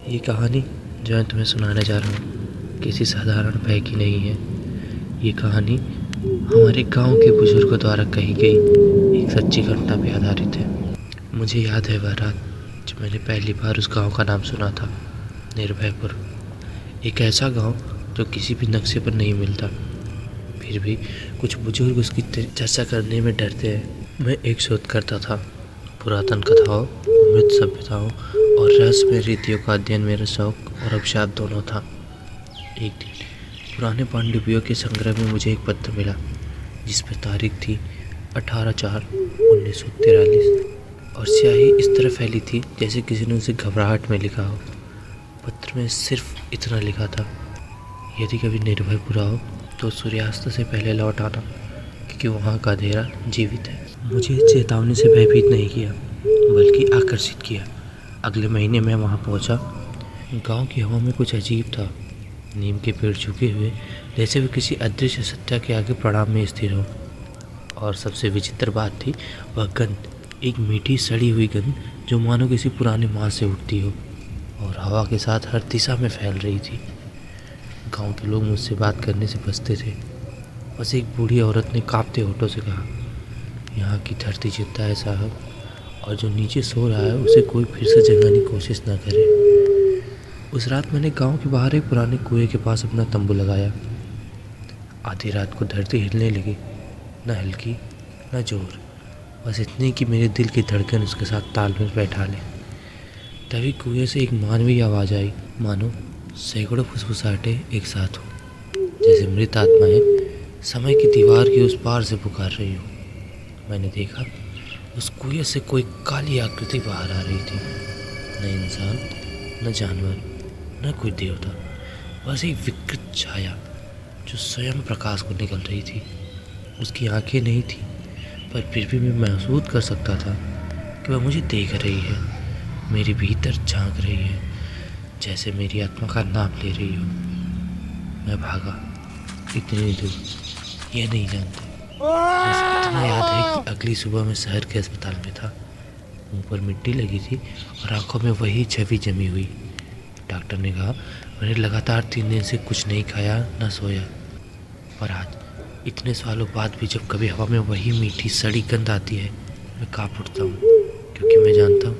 ये कहानी जो मैं तुम्हें सुनाने जा रहा हूँ किसी साधारण भय की नहीं है। ये कहानी हमारे गांव के बुजुर्गों द्वारा कही गई एक सच्ची घटना पर आधारित है। मुझे याद है वह रात जब मैंने पहली बार उस गांव का नाम सुना था, निर्भयपुर। एक ऐसा गांव जो किसी भी नक्शे पर नहीं मिलता, फिर भी कुछ बुजुर्ग उसकी चर्चा करने में डरते हैं। मैं एक शोध करता था, पुरातन कथाओं, मृत सभ्यताओं और रहस्यमय रीतियों का अध्ययन मेरा शौक और अभिशाप दोनों था। एक दिन पुराने पांडुलिपियों के संग्रह में मुझे एक पत्र मिला जिस पर तारीख थी 18/4/1943 और स्याही इस तरह फैली थी जैसे किसी ने उसे घबराहट में लिखा हो। पत्र में सिर्फ इतना लिखा था, यदि कभी निर्भयपुर आओ तो सूर्यास्त से पहले लौट आना, क्योंकि वहाँ का अंधेरा जीवित है। मुझे चेतावनी से भयभीत नहीं किया बल्कि आकर्षित किया। अगले महीने मैं वहाँ पहुँचा। गांव की हवा में कुछ अजीब था। नीम के पेड़ झुके हुए जैसे वे किसी अदृश्य सत्ता के आगे प्रणाम में स्थिर हो। और सबसे विचित्र बात थी वह गंध, एक मीठी सड़ी हुई गंध जो मानो किसी पुराने मांस से उठती हो और हवा के साथ हर दिशा में फैल रही थी। गांव के लोग मुझसे बात करने से बचते थे। बस एक बूढ़ी औरत ने कांपते होठों से कहा, यहाँ की धरती जिंदा है साहब, और जो नीचे सो रहा है उसे कोई फिर से जगाने की कोशिश न करे। उस रात मैंने गांव के बाहर एक पुराने कुएं के पास अपना तंबू लगाया। आधी रात को धरती हिलने लगी, न हल्की न जोर, बस इतनी कि मेरे दिल की धड़कन उसके साथ तालमेल बैठा ले। तभी कुएं से एक मानवीय आवाज़ आई, मानो सैकड़ों फुसफुसाहटें एक साथ हो, जैसे मृत आत्माएं समय की दीवार की उस पार से पुकार रही हो। मैंने देखा उस कुएं से कोई काली आकृति बाहर आ रही थी। न इंसान, न जानवर, न कोई देवता, बस एक विकृत छाया जो स्वयं प्रकाश को निकल रही थी। उसकी आंखें नहीं थी, पर फिर भी मैं महसूस कर सकता था कि वह मुझे देख रही है, मेरे भीतर झांक रही है, जैसे मेरी आत्मा का नाम ले रही हो। मैं भागा इतनी दूर, यह नहीं जानते। बस इतना याद है कि अगली सुबह मैं शहर के अस्पताल में था। मुंह पर मिट्टी लगी थी और आंखों में वही छवि जमी हुई। डॉक्टर ने कहा मैंने लगातार 3 दिन से कुछ नहीं खाया न सोया, पर आज इतने सालों बाद भी जब कभी हवा में वही मीठी सड़ी गंध आती है, मैं काँप उठता हूँ, क्योंकि मैं जानता हूँ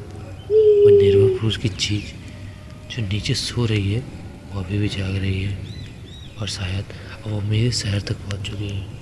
वो निर्भयपुर की चीज़ जो नीचे सो रही है वो अभी भी जाग रही है, और शायद अब वो मेरे शहर तक पहुँच चुकी है।